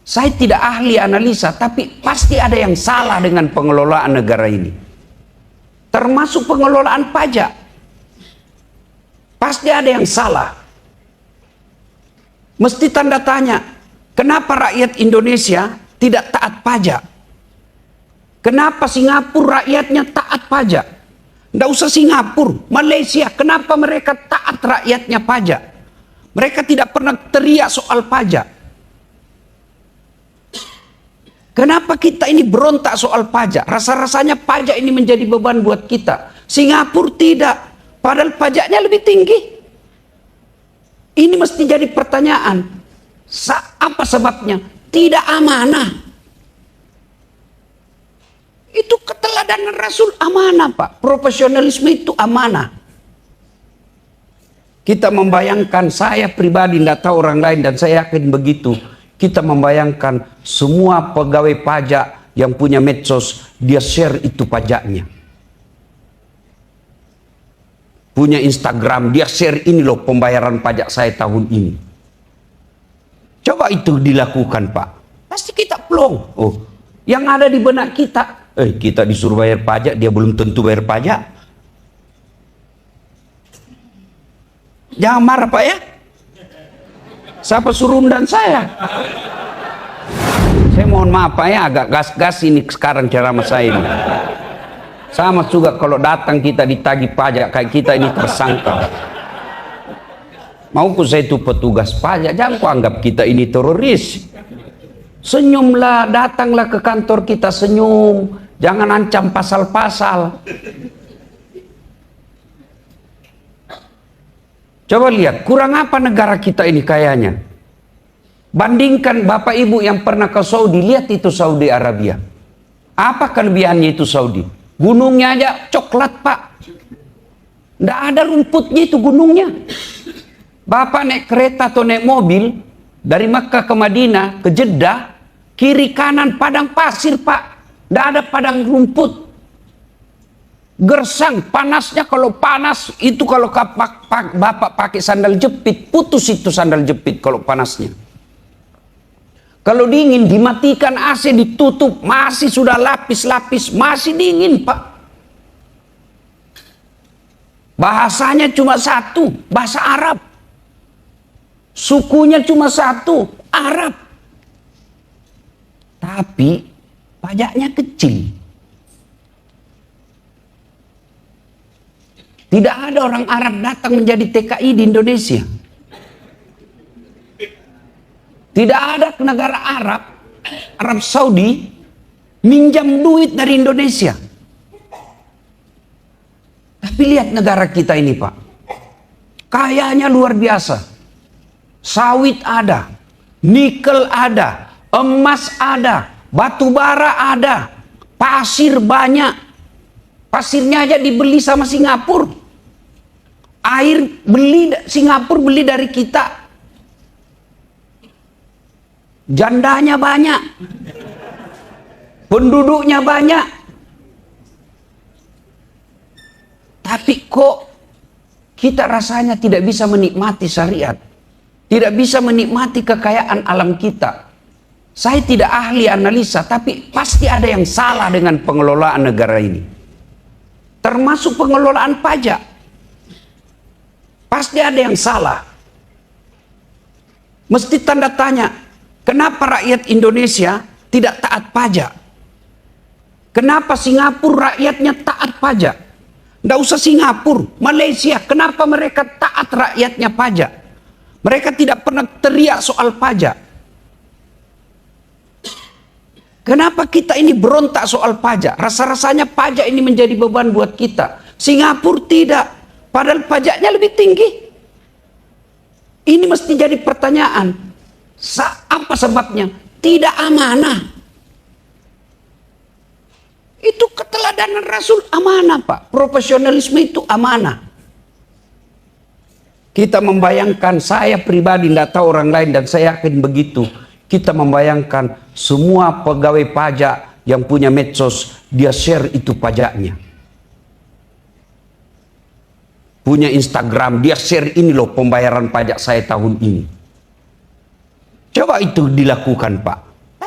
Saya tidak ahli analisa, tapi pasti ada yang salah dengan pengelolaan negara ini. Termasuk pengelolaan pajak. Pasti ada yang salah. Mesti tanda tanya, kenapa rakyat Indonesia tidak taat pajak? Kenapa Singapura rakyatnya taat pajak? Nggak usah Singapura, Malaysia, kenapa mereka taat rakyatnya pajak? Mereka tidak pernah teriak soal pajak. Kenapa kita ini berontak soal pajak? Rasa-rasanya pajak ini menjadi beban buat kita. Singapura tidak, padahal pajaknya lebih tinggi. Ini mesti jadi pertanyaan. Apa sebabnya? Tidak amanah. Itu keteladanan Rasul amanah, Pak. Profesionalisme itu amanah. Kita membayangkan, saya pribadi tidak tahu orang lain dan saya yakin begitu. Kita membayangkan semua pegawai pajak yang punya medsos, dia share itu pajaknya. Punya Instagram, dia share ini loh pembayaran pajak saya tahun ini. Coba itu dilakukan, Pak. Pasti kita plong. Oh, yang ada di benak kita, kita disuruh bayar pajak, dia belum tentu bayar pajak. Jangan marah, Pak ya. Siapa suruh undang saya? Saya mohon maaf Pak ya, agak gas-gas ini sekarang ceramah saya ini. Sama juga kalau datang kita ditagih pajak, kayak kita ini tersangka. Mauku saya itu petugas pajak, jangan kau anggap kita ini teroris. Senyumlah, datanglah ke kantor kita senyum, jangan ancam pasal-pasal. Coba lihat, kurang apa negara kita ini kayanya? Bandingkan Bapak Ibu yang pernah ke Saudi, lihat itu Saudi Arabia. Apa kelebihannya itu Saudi? Gunungnya aja coklat, Pak. Nggak ada rumputnya itu gunungnya. Bapak naik kereta atau naik mobil, dari Makkah ke Madinah, ke Jeddah, kiri kanan padang pasir, Pak. Nggak ada padang rumput. Gersang, panasnya kalau panas itu kalau Bapak pakai sandal jepit, putus itu sandal jepit kalau panasnya. Kalau dingin dimatikan AC, ditutup, masih sudah lapis-lapis, masih dingin, Pak. Bahasanya cuma satu, bahasa Arab. Sukunya cuma satu, Arab. Tapi pajaknya kecil. Tidak ada orang Arab datang menjadi TKI di Indonesia. Tidak ada negara Arab Saudi, minjam duit dari Indonesia. Tapi lihat negara kita ini, Pak. Kayanya luar biasa. Sawit ada, nikel ada, emas ada, batu bara ada, pasir banyak. Pasirnya aja dibeli sama Singapura. Air Singapura beli dari kita. Jandanya banyak. Penduduknya banyak. Tapi kok kita rasanya tidak bisa menikmati syariat. Tidak bisa menikmati kekayaan alam kita. Saya tidak ahli analisa, tapi pasti ada yang salah dengan pengelolaan negara ini. Termasuk pengelolaan pajak. Pasti ada yang salah. Mesti tanda tanya, kenapa rakyat Indonesia tidak taat pajak? Kenapa Singapura rakyatnya taat pajak? Nggak usah Singapura, Malaysia, kenapa mereka taat rakyatnya pajak? Mereka tidak pernah teriak soal pajak. Kenapa kita ini berontak soal pajak? Rasa-rasanya pajak ini menjadi beban buat kita. Singapura tidak, padahal pajaknya lebih tinggi. Ini mesti jadi pertanyaan. Apa sebabnya? Tidak amanah. Itu keteladanan Rasul amanah, Pak. Profesionalisme itu amanah. Kita membayangkan, saya pribadi tidak tahu orang lain dan saya yakin begitu. Kita membayangkan semua pegawai pajak yang punya medsos, dia share itu pajaknya. Punya Instagram, dia share ini loh pembayaran pajak saya tahun ini. Coba itu dilakukan, Pak.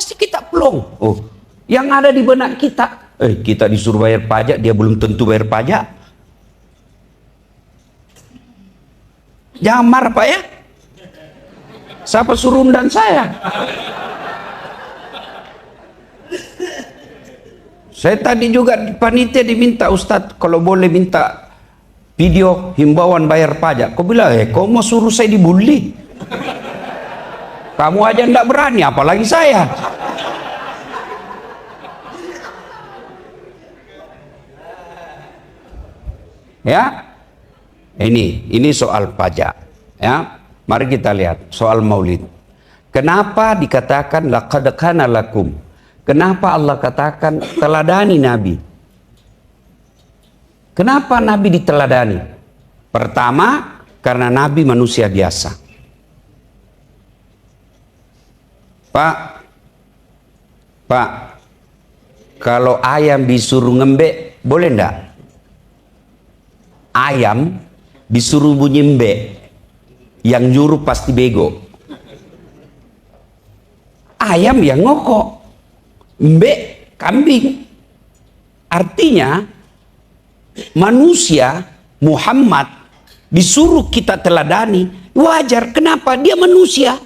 pasti kita plong. Oh, yang ada di benak kita, kita disuruh bayar pajak, dia belum tentu bayar pajak. Jangan marah Pak ya. Siapa suruh undang saya? Saya tadi juga panitia diminta, Ustadz kalau boleh minta video himbauan bayar pajak. Kau bilang, kau mau suruh saya dibully? Kamu aja ndak berani, apalagi saya. Ya, ini soal pajak. Ya, mari kita lihat soal Maulid. Kenapa dikatakan laqad kana lakum? Kenapa Allah katakan teladani Nabi? Kenapa Nabi diteladani? Pertama, karena Nabi manusia biasa. Pak, kalau ayam disuruh ngembek, boleh enggak? Ayam disuruh bunyi mbek, yang nyuruh pasti bego. Ayam yang ngokok. Mbek kambing. Artinya manusia Muhammad disuruh kita teladani, wajar. Kenapa? Dia manusia.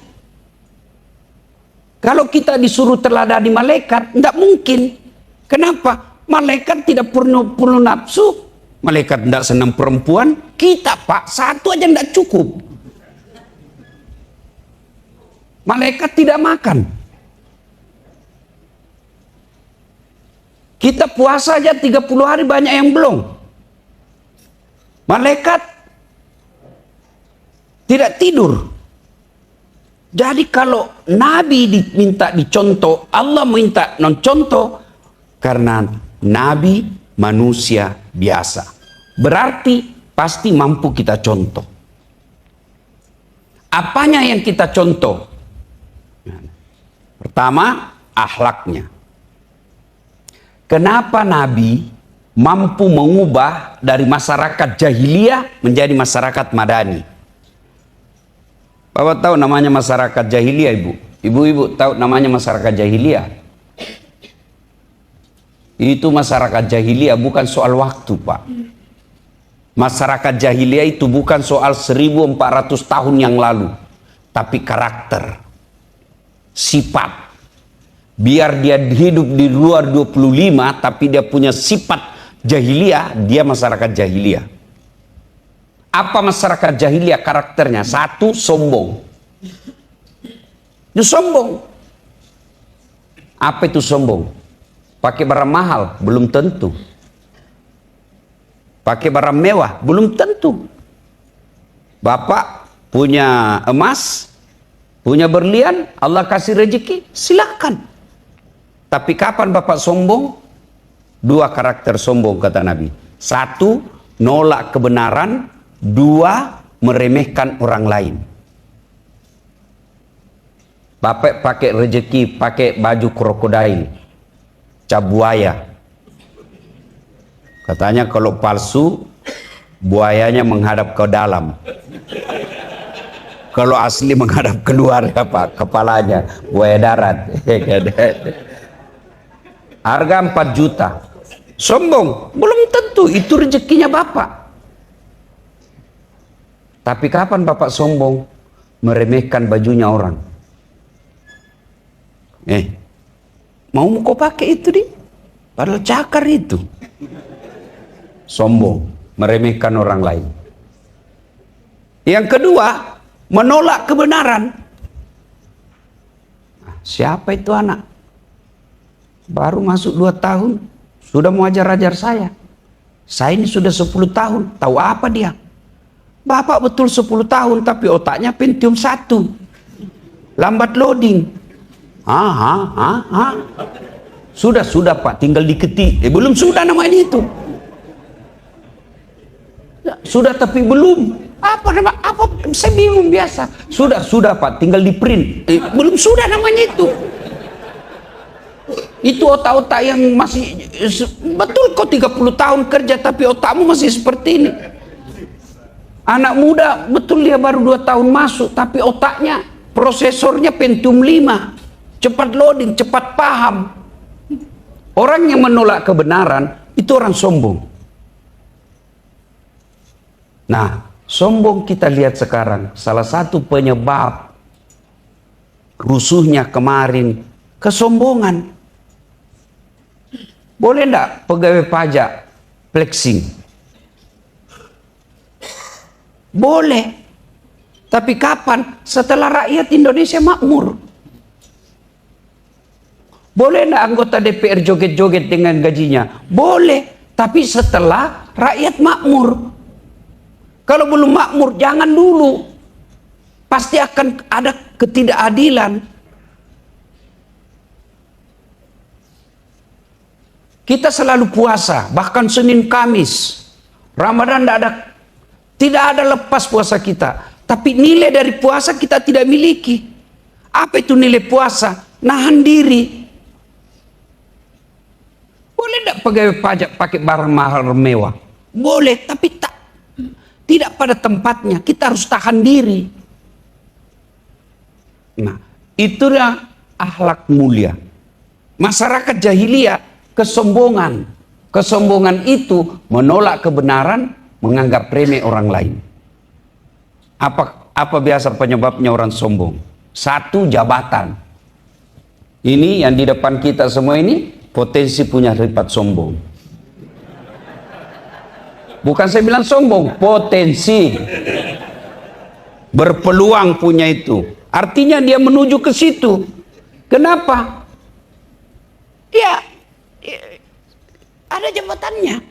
Kalau kita disuruh teladani malaikat, tidak mungkin. Kenapa? Malaikat tidak perlu nafsu. Malaikat tidak senang perempuan. Kita Pak, satu aja tidak cukup. Malaikat tidak makan. Kita puasa aja 30 hari banyak yang belum. Malaikat tidak tidur. Jadi kalau Nabi diminta dicontoh, Allah minta non-contoh karena Nabi manusia biasa. Berarti pasti mampu kita contoh. Apanya yang kita contoh? Pertama, akhlaknya. Kenapa Nabi mampu mengubah dari masyarakat jahiliyah menjadi masyarakat madani? Bapak tahu namanya masyarakat jahiliyah, Ibu? Ibu-ibu tahu namanya masyarakat jahiliyah? Itu masyarakat jahiliyah bukan soal waktu, Pak. Masyarakat jahiliyah itu bukan soal 1400 tahun yang lalu, tapi karakter, sifat. Biar dia hidup di luar 25 tapi dia punya sifat jahiliyah, dia masyarakat jahiliyah. Apa masyarakat jahiliyah karakternya? Satu, sombong. Itu sombong. Apa itu sombong? Pakai barang mahal? Belum tentu. Pakai barang mewah? Belum tentu. Bapak punya emas, punya berlian, Allah kasih rezeki, silakan. Tapi kapan Bapak sombong? Dua karakter sombong kata Nabi. Satu, nolak kebenaran. Dua, meremehkan orang lain. Bapak pakai rezeki, pakai baju krokodil, cap buaya. Katanya kalau palsu, buayanya menghadap ke dalam. Kalau asli menghadap keluar apa? Kepalanya, buaya darat. Harga 4 juta. Sombong? Belum tentu, itu rezekinya Bapak. Tapi kapan Bapak sombong? Meremehkan bajunya orang. Mau kau pakai itu nih? Padahal cakar itu. Sombong, meremehkan orang lain. Yang kedua, menolak kebenaran. Siapa itu anak? Baru masuk 2 tahun, sudah mau ajar-ajar saya. Saya ini sudah 10 tahun, tahu apa dia? Bapak betul 10 tahun, tapi otaknya Pentium 1. Lambat loading. Sudah Pak, tinggal diketik. Belum sudah namanya itu. Sudah tapi belum. Apa saya bingung biasa. Sudah Pak, tinggal di print. Belum sudah namanya itu. Itu otak-otak yang masih betul kok 30 tahun kerja tapi otakmu masih seperti ini. Anak muda betul dia baru 2 tahun masuk tapi otaknya prosesornya Pentium 5. cepat loading, cepat paham. Orang yang menolak kebenaran itu orang sombong. Nah, sombong kita lihat sekarang salah satu penyebab rusuhnya kemarin kesombongan. Boleh enggak pegawai pajak flexing? Boleh. Tapi kapan? Setelah rakyat Indonesia makmur. Boleh enggak anggota DPR joget-joget dengan gajinya? Boleh. Tapi setelah rakyat makmur. Kalau belum makmur, jangan dulu. Pasti akan ada ketidakadilan. Kita selalu puasa, bahkan Senin Kamis. Ramadan tidak ada lepas puasa kita. Tapi nilai dari puasa kita tidak miliki. Apa itu nilai puasa? Nahan diri. Boleh tidak pegawai pajak pakai barang mahal mewah? Boleh, tapi tidak pada tempatnya. Kita harus tahan diri. Nah, itulah akhlak mulia. Masyarakat jahiliyah kesombongan. Kesombongan itu menolak kebenaran, menganggap remeh orang lain. Apa biasa penyebabnya orang sombong? Satu, jabatan. Ini yang di depan kita semua ini potensi punya sifat sombong. Bukan saya bilang sombong, potensi. Berpeluang punya itu. Artinya dia menuju ke situ. Kenapa? Ya, ada jabatannya.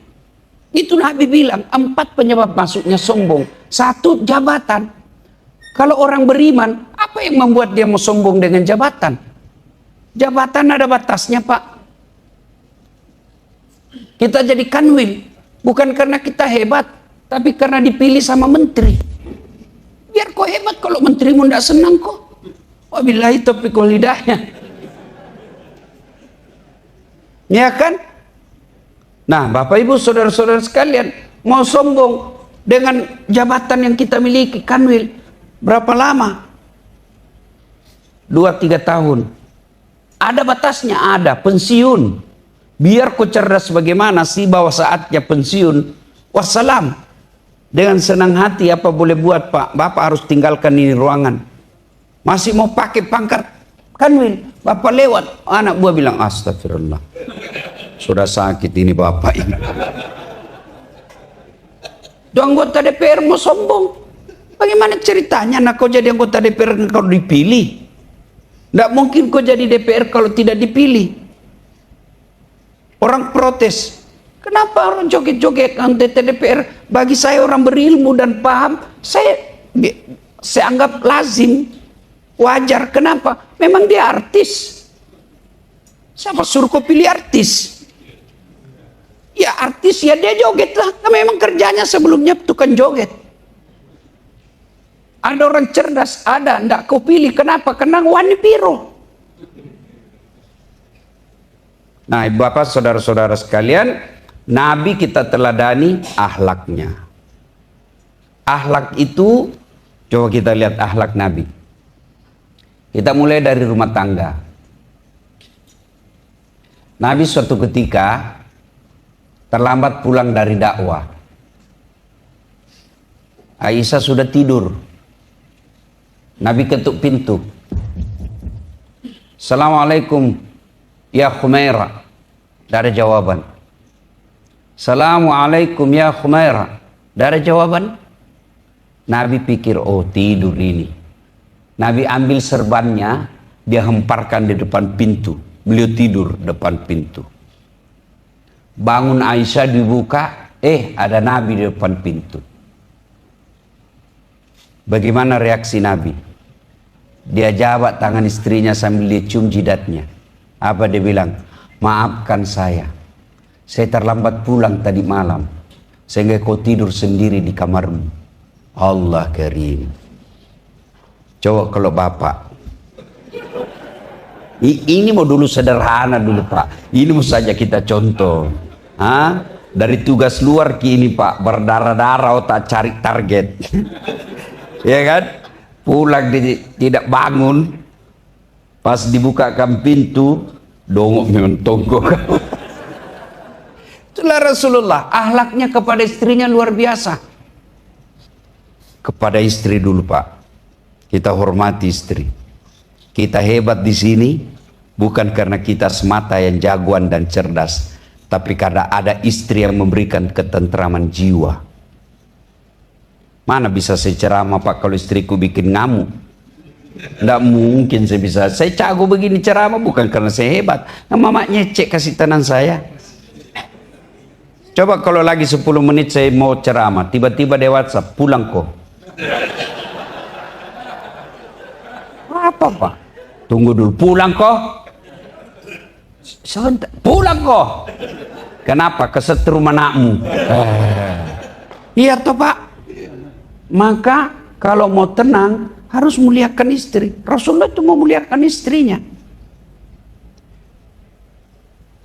Itu Nabi bilang 4 penyebab masuknya sombong. 1, jabatan. Kalau orang beriman, apa yang membuat dia mau sombong dengan jabatan? Jabatan ada batasnya, Pak. Kita jadi kanwil bukan karena kita hebat, tapi karena dipilih sama menteri. Biar kau hebat, kalau menterimu tidak senang kok. Wabillahi taufiq wal hidayah. Ya kan? Nah, Bapak Ibu saudara-saudara sekalian, mau sombong dengan jabatan yang kita miliki, kanwil, berapa lama? 2-3 tahun. Ada batasnya, ada pensiun. Biar kau cerdas bagaimana sih bahwa saatnya pensiun. Wassalam. Dengan senang hati apa boleh buat, Pak? Bapak harus tinggalkan ini ruangan. Masih mau pakai pangkat kanwil. Bapak lewat, anak buah bilang astagfirullah. Sudah sakit ini bapak ini. Itu anggota DPR mau sombong. Bagaimana ceritanya nak kau jadi anggota DPR kalau dipilih? Tidak mungkin kau jadi DPR kalau tidak dipilih. Orang protes. Kenapa orang joget-joget anggota DPR? Bagi saya orang berilmu dan paham, saya anggap lazim, wajar. Kenapa? Memang dia artis. Siapa suruh kau pilih artis? Ya artis ya dia joget lah. Memang kerjanya sebelumnya tukang joget. Ada orang cerdas, ada. Nggak kau pilih. Kenapa? Karena warna biru. Nah, Bapak saudara-saudara sekalian, Nabi kita teladani akhlaknya. Akhlak itu, coba kita lihat akhlak Nabi. Kita mulai dari rumah tangga. Nabi suatu ketika terlambat pulang dari dakwah. Aisyah sudah tidur. Nabi ketuk pintu. Assalamualaikum ya Khumairah. Tidak ada jawaban. Assalamualaikum ya Khumairah. Tidak ada jawaban. Nabi pikir, oh tidur ini. Nabi ambil serbannya, dia hemparkan di depan pintu. Beliau tidur depan pintu. Bangun Aisyah dibuka, ada Nabi di depan pintu. Bagaimana reaksi Nabi? Dia jabat tangan istrinya sambil dia cium jidatnya. Apa dia bilang? Maafkan saya terlambat pulang tadi malam, sehingga kau tidur sendiri di kamarmu. Allah karim. Coba kalau bapak, ini mau dulu sederhana dulu Pak. Ini mau saja kita contoh. Dari tugas luar ke ini Pak, berdarah-darah otak cari target. Ya kan? Pulang tidak bangun. Pas dibukakan pintu, dongok memang tonggok. Itulah Rasulullah, akhlaknya kepada istrinya luar biasa. Kepada istri dulu Pak, kita hormati istri. Kita hebat di sini bukan karena kita semata yang jagoan dan cerdas, tapi karena ada istri yang memberikan ketentraman jiwa. Mana bisa saya ceramah Pak kalau istriku bikin ngamuk? Tidak mungkin saya bisa. Saya jago begini ceramah bukan karena saya hebat. Nah, mama nyecek kasih tenang saya. Coba kalau lagi 10 menit saya mau ceramah, tiba-tiba di WhatsApp, pulang kok. Apa Pak? Tunggu dulu, pulang kok. Pulang kok. Kenapa? Kesetrum anakmu. Iya toh Pak. Maka kalau mau tenang harus muliakan istri. Rasulullah itu memuliakan istrinya.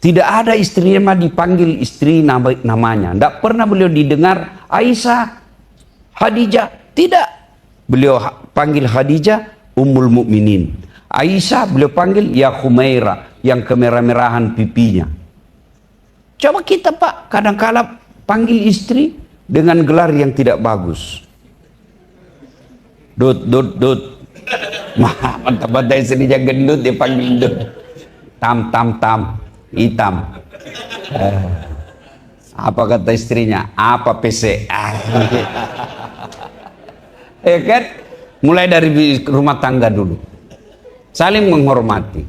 Tidak ada istrinya dipanggil istri namanya. Tidak pernah beliau didengar Aisyah, Khadijah. Tidak. Beliau panggil Khadijah Ummul Mukminin. Aisyah beliau panggil ya Humaira, yang kemerah-merahan pipinya. Coba kita Pak kadang-kala panggil istri dengan gelar yang tidak bagus. Dut. Mantap-mantap istrinya gendut dia panggil dut. Tam. Hitam. Apa kata istrinya? Apa PC? Ya kan? Mulai dari rumah tangga dulu. Saling menghormati.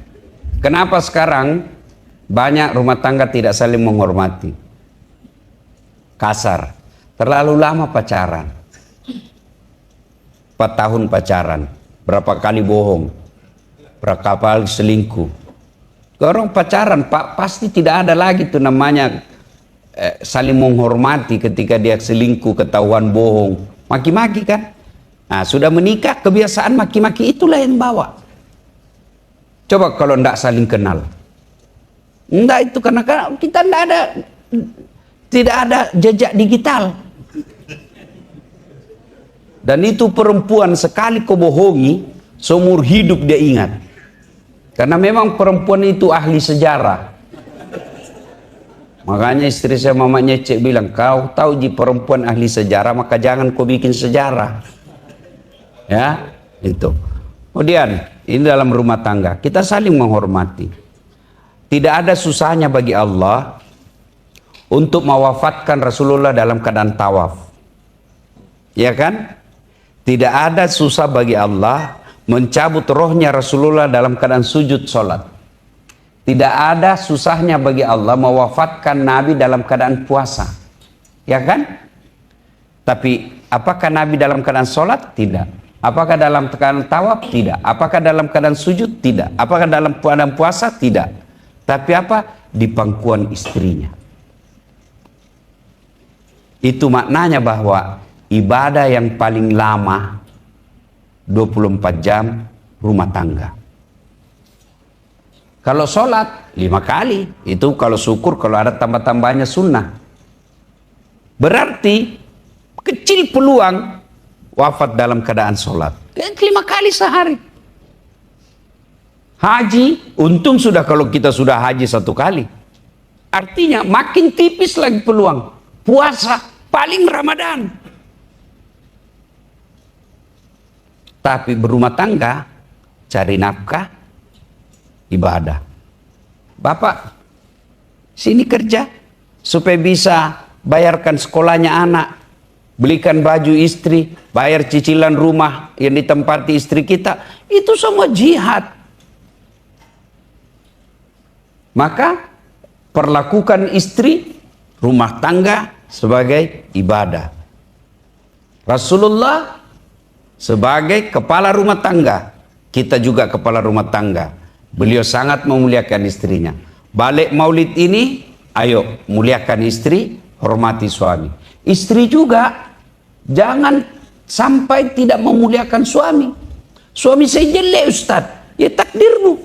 Kenapa sekarang banyak rumah tangga tidak saling menghormati? Kasar. Terlalu lama pacaran. 4 tahun pacaran. Berapa kali bohong? Berapa kali selingkuh? Orang pacaran Pak pasti tidak ada lagi tuh namanya saling menghormati ketika dia selingkuh, ketahuan bohong, maki-maki kan. Nah sudah menikah kebiasaan maki-maki itulah yang bawa. Coba kalau tidak saling kenal, enggak itu karena kita tidak ada jejak digital. Dan itu perempuan sekali kau bohongi seumur hidup dia ingat. Karena memang perempuan itu ahli sejarah. Makanya istri saya mama nyecek bilang, kau tahu di perempuan ahli sejarah maka jangan kau bikin sejarah. Ya, itu. Kemudian ini dalam rumah tangga kita saling menghormati. Tidak ada susahnya bagi Allah untuk mewafatkan Rasulullah dalam keadaan tawaf. Ya kan? Tidak ada susah bagi Allah mencabut rohnya Rasulullah dalam keadaan sujud sholat. Tidak ada susahnya bagi Allah mewafatkan Nabi dalam keadaan puasa. Ya kan? Tapi apakah Nabi dalam keadaan sholat? Tidak. Apakah dalam keadaan tawaf? Tidak. Apakah dalam keadaan sujud? Tidak. Apakah dalam keadaan puasa? Tidak. Tapi apa? Di pangkuan istrinya. Itu maknanya bahwa ibadah yang paling lama 24 jam rumah tangga. Kalau sholat 5 kali, itu kalau syukur, kalau ada tambah-tambahnya sunnah. Berarti kecil peluang wafat dalam keadaan sholat. 5 kali sehari. Haji, untung sudah kalau kita sudah haji 1 kali. Artinya makin tipis lagi peluang. Puasa, paling Ramadan. Tapi berumah tangga, cari nafkah, ibadah. Bapak, sini kerja supaya bisa bayarkan sekolahnya anak, belikan baju istri, bayar cicilan rumah yang ditempati istri kita. Itu semua jihad. Maka perlakukan istri, rumah tangga sebagai ibadah. Rasulullah sebagai kepala rumah tangga, kita juga kepala rumah tangga. Beliau sangat memuliakan istrinya. Balik maulid ini, ayo muliakan istri, hormati suami. Istri juga jangan sampai tidak memuliakan suami. Suami saya jelek Ustaz, ya takdirmu.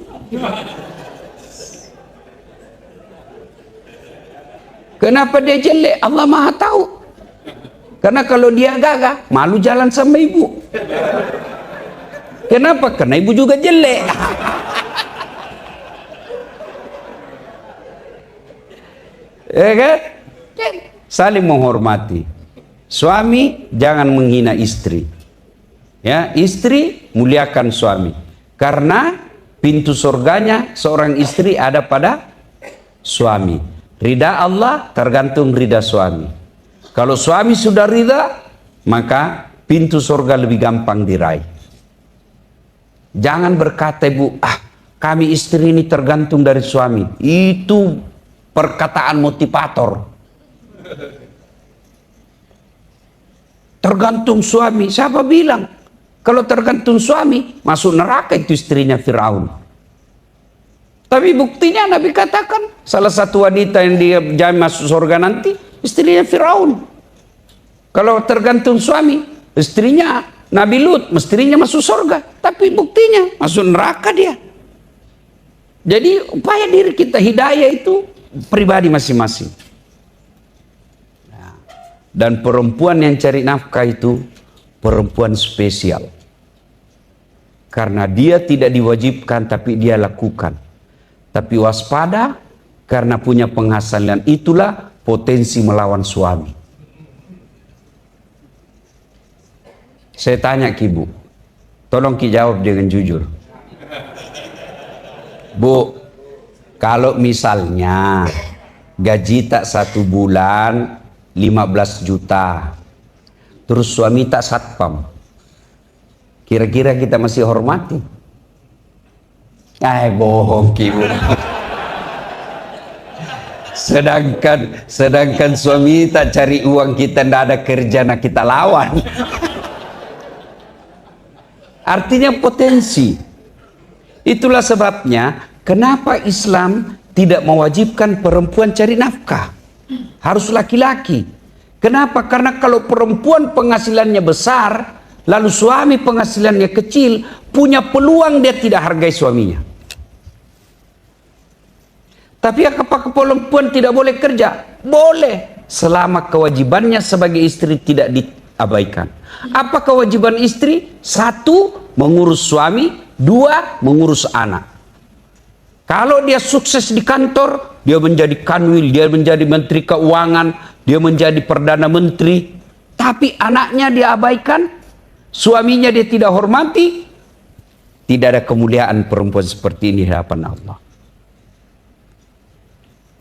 Kenapa dia jelek? Allah Maha tahu. Karena kalau dia gagah, malu jalan sama ibu. Kenapa? Karena ibu juga jelek. Ya kan? Saling menghormati. Suami jangan menghina istri. Ya, istri muliakan suami. Karena pintu surganya seorang istri ada pada suami. Ridha Allah tergantung ridha suami. Kalau suami sudah ridha, maka pintu surga lebih gampang diraih. Jangan berkata, Bu, kami istri ini tergantung dari suami. Itu perkataan motivator. Tergantung suami. Siapa bilang? Kalau tergantung suami, masuk neraka itu istrinya Firaun. Tapi buktinya Nabi katakan, salah satu wanita yang dia jamin masuk surga nanti, istrinya Firaun. Kalau tergantung suami, istrinya Nabi Lut, istrinya masuk surga. Tapi buktinya, masuk neraka dia. Jadi upaya diri kita, hidayah itu pribadi masing-masing. Dan perempuan yang cari nafkah itu perempuan spesial. Karena dia tidak diwajibkan tapi dia lakukan. Tapi waspada karena punya penghasilan, itulah potensi melawan suami. Saya tanya ke Ibu, tolong Ki jawab dengan jujur. Bu, kalau misalnya gaji tak 1 bulan 15 juta, terus suami tak satpam, kira-kira kita masih hormati? Bohong Ki Bu. Sedangkan suami tak cari uang, kita ndak ada kerja, nah kita lawan. Artinya potensi. Itulah sebabnya kenapa Islam tidak mewajibkan perempuan cari nafkah. Harus laki-laki. Kenapa? Karena kalau perempuan penghasilannya besar, lalu suami penghasilannya kecil, punya peluang dia tidak hargai suaminya. Tapi apakah perempuan tidak boleh kerja? Boleh, selama kewajibannya sebagai istri tidak diabaikan. Apa kewajiban istri? 1, mengurus suami. 2, mengurus anak. Kalau dia sukses di kantor, dia menjadi kanwil, dia menjadi menteri keuangan, dia menjadi perdana menteri, tapi anaknya dia abaikan, suaminya dia tidak hormati, tidak ada kemuliaan perempuan seperti ini di hadapan Allah.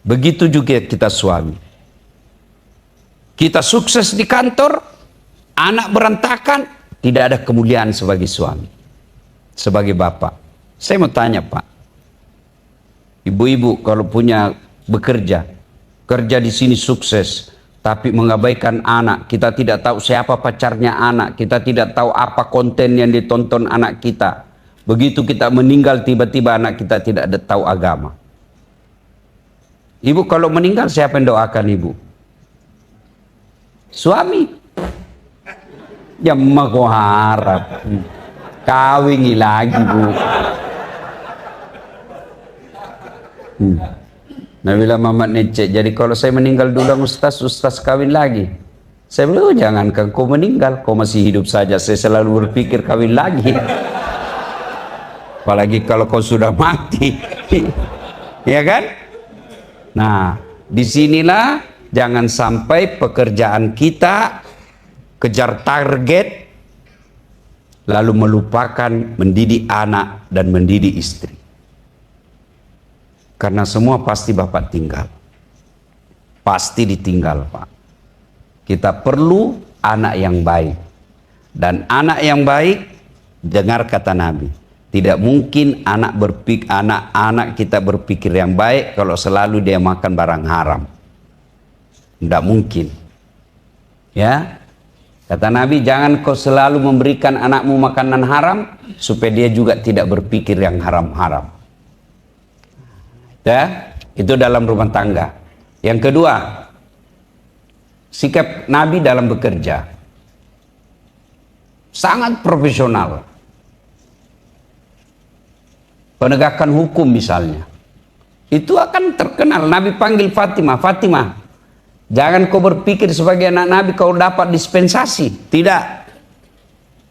Begitu juga kita suami. Kita sukses di kantor, anak berantakan, tidak ada kemuliaan sebagai suami, sebagai bapak. Saya mau tanya Pak, ibu-ibu kalau punya bekerja, kerja di sini sukses, tapi mengabaikan anak, kita tidak tahu siapa pacarnya anak, kita tidak tahu apa konten yang ditonton anak kita. Begitu kita meninggal, tiba-tiba anak kita tidak ada tahu agama. Ibu kalau meninggal, siapa yang doakan ibu? Suami. Ya mau harap kawingi lagi Bu. Nabila Muhammad necek. Jadi kalau saya meninggal dulu Ustaz kawin lagi. Saya bilang, jangankan kau meninggal, kau masih hidup saja saya selalu berpikir kawin lagi. Apalagi kalau kau sudah mati. Ya kan? Nah, disinilah jangan sampai pekerjaan kita kejar target lalu melupakan mendidik anak dan mendidik istri. Karena semua pasti bapak tinggal. Pasti ditinggal Pak. Kita perlu anak yang baik. Dan anak yang baik, dengar kata Nabi. Tidak mungkin anak kita berpikir yang baik kalau selalu dia makan barang haram. Tidak mungkin. Ya. Kata Nabi, jangan kau selalu memberikan anakmu makanan haram supaya dia juga tidak berpikir yang haram-haram. Ya, itu dalam rumah tangga. Yang kedua, sikap Nabi dalam bekerja. Sangat profesional. Penegakan hukum misalnya. Itu akan terkenal. Nabi panggil Fatimah, Fatimah, jangan kau berpikir sebagai anak Nabi kau dapat dispensasi. Tidak.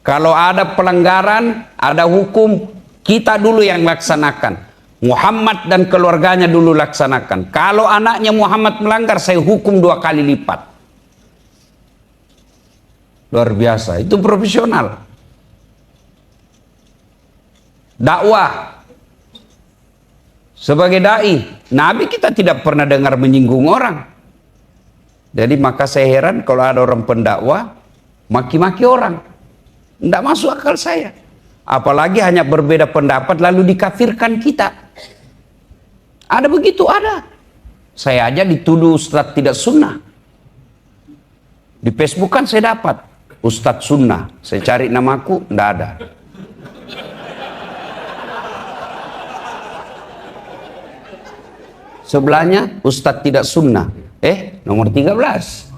Kalau ada pelanggaran, ada hukum, kita dulu yang laksanakan. Muhammad dan keluarganya dulu laksanakan. Kalau anaknya Muhammad melanggar, saya hukum 2 kali lipat. Luar biasa, itu profesional. Dakwah. Sebagai dai, Nabi kita tidak pernah dengar menyinggung orang. Jadi maka saya heran kalau ada orang pendakwah maki-maki orang. Tidak masuk akal saya. Apalagi hanya berbeda pendapat lalu dikafirkan kita. Ada begitu, ada. Saya aja dituduh Ustadz tidak sunnah. Di Facebook kan saya dapat Ustadz sunnah. Saya cari namaku, tidak ada. Sebelahnya Ustadz tidak sunnah. Nomor 13.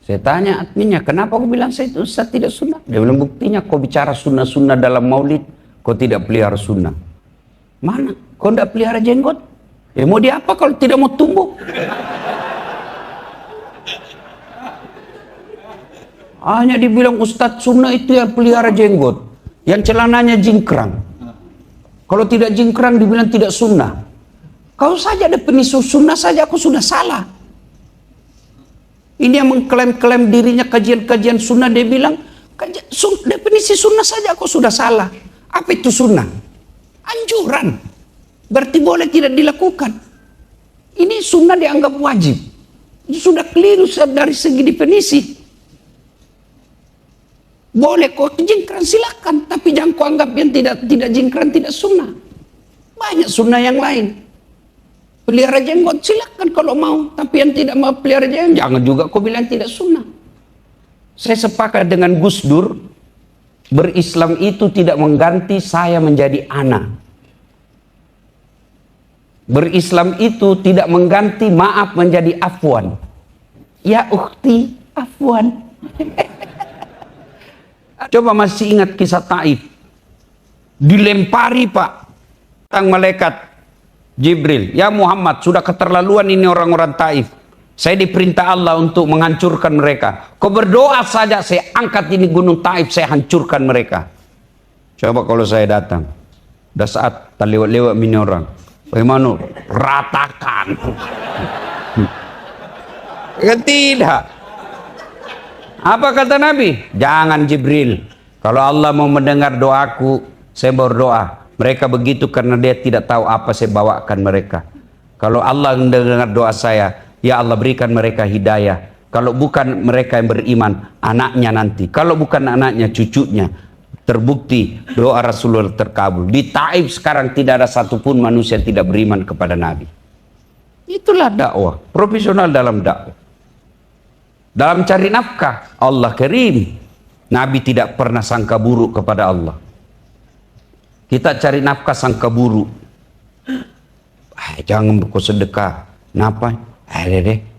Saya tanya adminnya, kenapa kau bilang saya itu Ustadz tidak sunnah? Dia bilang, buktinya kau bicara sunnah-sunnah dalam maulid, kau tidak pelihara sunnah. Mana? Kau tidak pelihara jenggot? Mau diapa kalau tidak mau tumbuh? Hanya dibilang Ustadz sunnah itu yang pelihara jenggot, yang celananya jingkrang. Kalau tidak jingkrang dibilang tidak sunnah. Kau saja definisi sunnah saja aku sudah salah. Ini yang mengklaim-klaim dirinya kajian-kajian sunnah, dia bilang definisi sunnah saja aku sudah salah. Apa itu sunnah? Anjuran. Berarti boleh tidak dilakukan. Ini sunnah dianggap wajib. Itu sudah keliru dari segi definisi. Boleh kau jingkran silakan, tapi jangan kau anggap yang tidak jingkran tidak sunnah. Banyak sunnah yang lain. Pelihara jenggot silakan kalau mau, tapi yang tidak mau pelihara jenggot jangan juga kau bilang tidak sunnah. Saya sepakat dengan Gus Dur, berislam itu tidak mengganti saya menjadi anak. Berislam itu tidak mengganti maaf menjadi afwan. Ya ukhti, afwan. Coba masih ingat kisah Taif. Dilempari Pak, tang malaikat Jibril, ya Muhammad, sudah keterlaluan ini orang-orang Taif. Saya diperintah Allah untuk menghancurkan mereka. Kau berdoa saja, saya angkat ini gunung Taif, saya hancurkan mereka. Coba kalau saya datang, udah saat terlewat-lewat ini orang, bagaimana? Ratakan. Tidak. Apa kata Nabi? Jangan Jibril. Kalau Allah mau mendengar doaku, saya berdoa. Mereka begitu karena dia tidak tahu apa saya bawakan mereka. Kalau Allah mendengar doa saya, ya Allah berikan mereka hidayah. Kalau bukan mereka yang beriman, anaknya nanti. Kalau bukan anaknya, cucunya. Terbukti doa Rasulullah terkabul. Di Taif sekarang tidak ada satupun manusia yang tidak beriman kepada Nabi. Itulah dakwah, profesional dalam dakwah. Dalam cari nafkah, Allah karim. Nabi tidak pernah sangka buruk kepada Allah. Kita cari nafkah sangka buruk. Jangan bersedekah. Kenapa?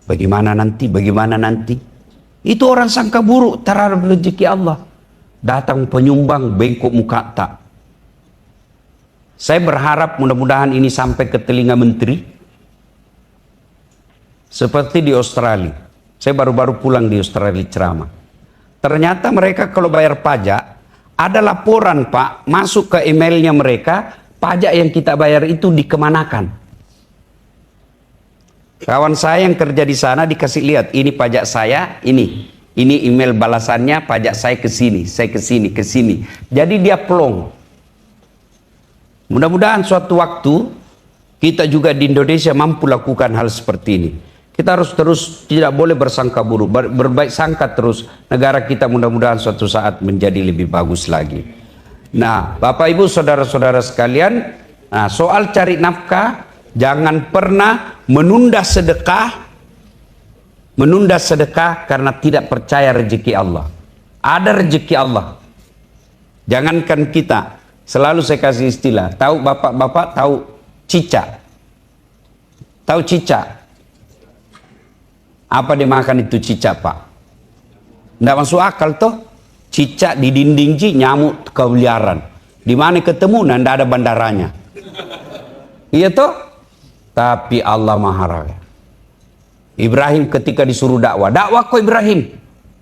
Bagaimana nanti? Bagaimana nanti? Itu orang sangka buruk terhadap rezeki Allah. Datang penyumbang bengkok muka tak. Saya berharap mudah-mudahan ini sampai ke telinga menteri. Seperti di Australia. Saya baru-baru pulang di Australia ceramah. Ternyata mereka kalau bayar pajak, ada laporan Pak, masuk ke emailnya mereka, pajak yang kita bayar itu dikemanakan. Kawan saya yang kerja di sana dikasih lihat, ini pajak saya, ini email balasannya, pajak saya ke sini, ke sini. Jadi dia plong. Mudah-mudahan suatu waktu kita juga di Indonesia mampu lakukan hal seperti ini. Kita harus terus tidak boleh bersangka buruk, berbaik sangka terus. Negara kita mudah-mudahan suatu saat menjadi lebih bagus lagi. Nah, Bapak Ibu saudara-saudara sekalian, nah, soal cari nafkah, jangan pernah menunda sedekah karena tidak percaya rezeki Allah. Ada rezeki Allah. Jangankan kita, selalu saya kasih istilah, tahu bapak-bapak tahu cicak. Tahu cicak? Apa dimakan itu cicak Pak? Tidak masuk akal toh. Cicak di dinding nyamuk keliaran. Di mana ketemu? Nah, tidak ada bandaranya. Iya toh? Tapi Allah Maha Raya. Ibrahim ketika disuruh dakwah kok Ibrahim?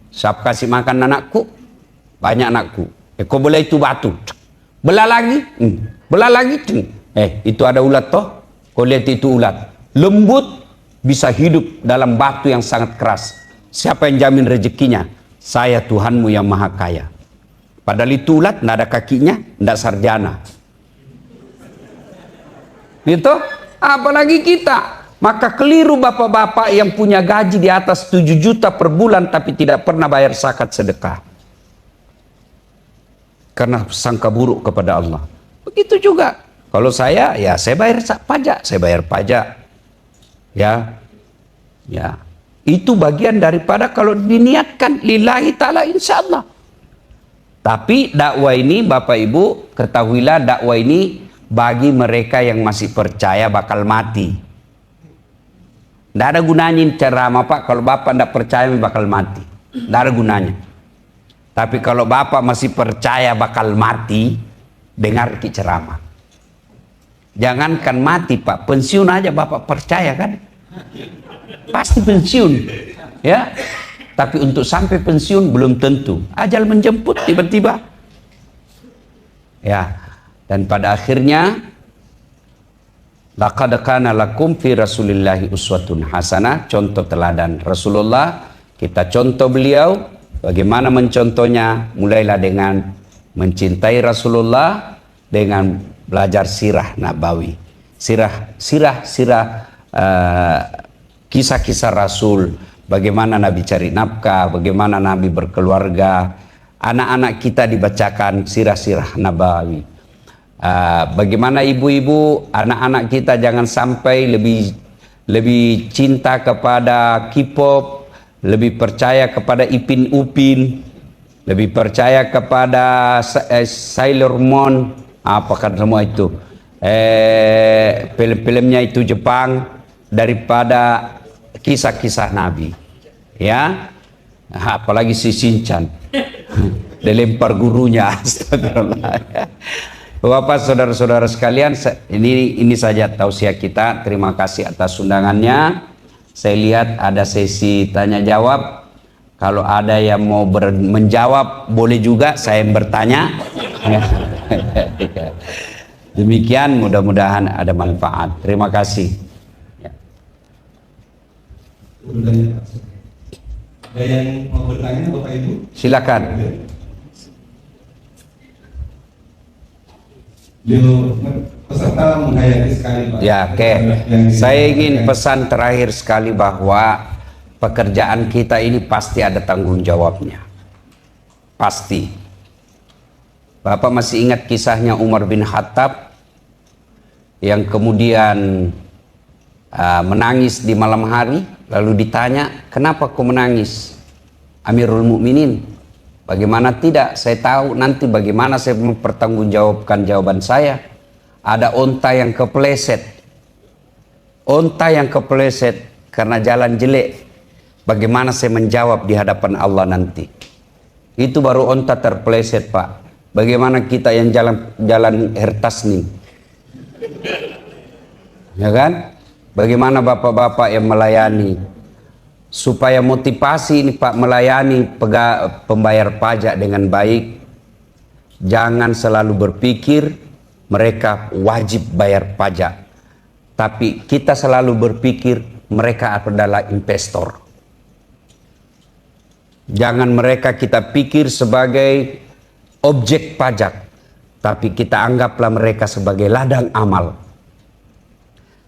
Siapa kasih makan anakku? Banyak anakku. Kau boleh itu batu. Belah lagi, belah lagi. Itu ada ulat toh. Kau lihat itu ulat. Lembut, bisa hidup dalam batu yang sangat keras. Siapa yang jamin rezekinya? Saya Tuhanmu yang maha kaya. Padahal itu ulat, tidak ada kakinya, tidak sarjana. Itu, apalagi kita. Maka keliru bapak-bapak yang punya gaji di atas 7 juta per bulan tapi tidak pernah bayar zakat sedekah. Karena sangka buruk kepada Allah. Begitu juga. Kalau saya, ya saya bayar pajak. Saya bayar pajak. Ya. Itu bagian daripada kalau diniatkan lillahi ta'ala insya Allah. Tapi dakwah ini Bapak Ibu, ketahuilah dakwah ini bagi mereka yang masih percaya bakal mati. Tidak ada gunanya ceramah Pak, kalau Bapak tidak percaya bakal mati. Tidak ada gunanya. Tapi kalau Bapak masih percaya bakal mati, dengar ceramah. Jangankan mati Pak, pensiun aja Bapak percaya kan? Pasti pensiun. Ya. Tapi untuk sampai pensiun belum tentu. Ajal menjemput tiba-tiba. Ya. Dan pada akhirnya laqad kana lakum fi Rasulillahi uswatun hasanah, contoh teladan Rasulullah, kita contoh beliau. Bagaimana mencontohnya? Mulailah dengan mencintai Rasulullah, dengan belajar sirah nabawi, kisah-kisah Rasul, bagaimana Nabi cari nafkah, bagaimana Nabi berkeluarga. Anak-anak kita dibacakan sirah-sirah nabawi. Bagaimana ibu-ibu, anak-anak kita jangan sampai lebih cinta kepada K-pop, lebih percaya kepada Ipin Upin, lebih percaya kepada Sailor Moon, apakah semua itu, film-filmnya itu Jepang, daripada kisah-kisah Nabi. Ya, apalagi si Shinchan, dilempar gurunya, astagfirullah. Bapak, saudara-saudara sekalian, ini saja tausiah kita. Terima kasih atas undangannya. Saya lihat ada sesi tanya jawab. Kalau ada yang mau menjawab, boleh juga saya yang bertanya. Demikian, mudah-mudahan ada manfaat. Terima kasih. Ada yang mau bertanya Bapak Ibu? Silakan. Peserta menghayati sekali Pak. Ya, oke. Saya ingin pesan terakhir sekali bahwa pekerjaan kita ini pasti ada tanggung jawabnya. Pasti. Bapak masih ingat kisahnya Umar bin Khattab yang kemudian menangis di malam hari, lalu ditanya, kenapa kau menangis Amirul Mukminin? Bagaimana tidak? Saya tahu nanti bagaimana saya mempertanggungjawabkan jawaban saya. Ada onta yang kepleset. Onta yang kepleset karena jalan jelek. Bagaimana saya menjawab di hadapan Allah nanti? Itu baru onta terpleset Pak. Bagaimana kita yang jalan hertasning? Ya kan? Bagaimana bapak-bapak yang melayani? Supaya motivasi ini Pak melayani pembayar pajak dengan baik. Jangan selalu berpikir mereka wajib bayar pajak. Tapi kita selalu berpikir mereka adalah investor. Jangan mereka kita pikir sebagai objek pajak. Tapi kita anggaplah mereka sebagai ladang amal.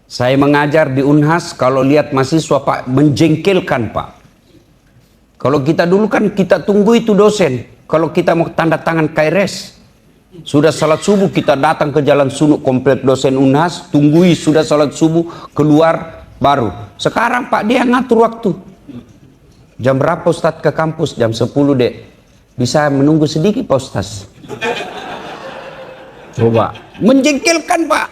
Saya mengajar di Unhas, kalau lihat mahasiswa Pak, menjengkelkan Pak. Kalau kita dulu kan kita tunggu itu dosen. Kalau kita mau tanda tangan KRS, sudah salat subuh kita datang ke Jalan Sunuk komplek dosen Unhas, tunggui sudah salat subuh, keluar baru. Sekarang Pak dia ngatur waktu. Jam berapa Ustadz ke kampus? Jam 10 Dek. Bisa menunggu sedikit Pak Ustadz? Coba. Menjengkelkan Pak.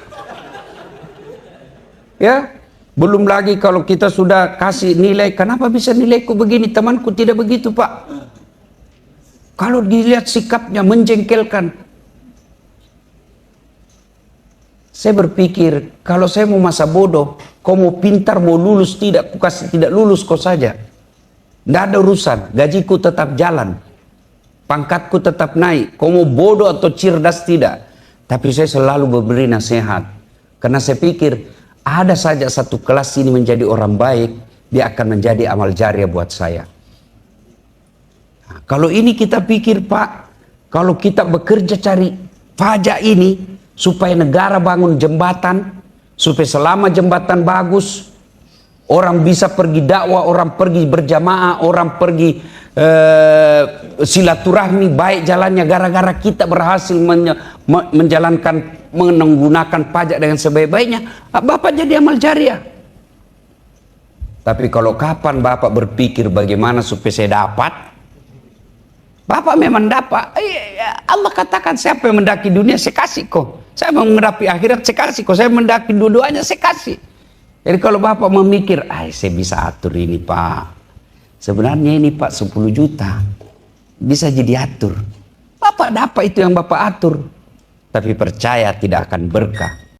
Ya, belum lagi kalau kita sudah kasih nilai, kenapa bisa nilaiku begini, temanku tidak begitu Pak. Kalau dilihat sikapnya menjengkelkan. Saya berpikir, kalau saya mau masa bodoh, kau mau pintar, mau lulus tidak, aku kasih tidak lulus kau saja. Tidak ada urusan, gajiku tetap jalan, pangkatku tetap naik. Kau mau bodoh atau cerdas tidak. Tapi saya selalu memberi nasihat. Karena saya pikir ada saja satu kelas ini menjadi orang baik, dia akan menjadi amal jariah buat saya. Nah, kalau ini kita pikir Pak, kalau kita bekerja cari pajak ini supaya negara bangun jembatan, supaya selama jembatan bagus, orang bisa pergi dakwah, orang pergi berjamaah, orang pergi silaturahmi baik jalannya gara-gara kita berhasil menjalankan menggunakan pajak dengan sebaik-baiknya, Bapak jadi amal jariah. Tapi kalau kapan Bapak berpikir bagaimana supaya saya dapat, Bapak memang dapat. Allah katakan siapa yang mendaki dunia saya kasih kok. Saya mau menghadapi akhirat saya kasih kok. Saya mendaki dua-duanya saya kasih. Jadi kalau Bapak memikir, saya bisa atur ini Pak. Sebenarnya ini Pak 10 juta. Bisa jadi atur. Bapak dapat itu yang Bapak atur. Tapi percaya tidak akan berkah.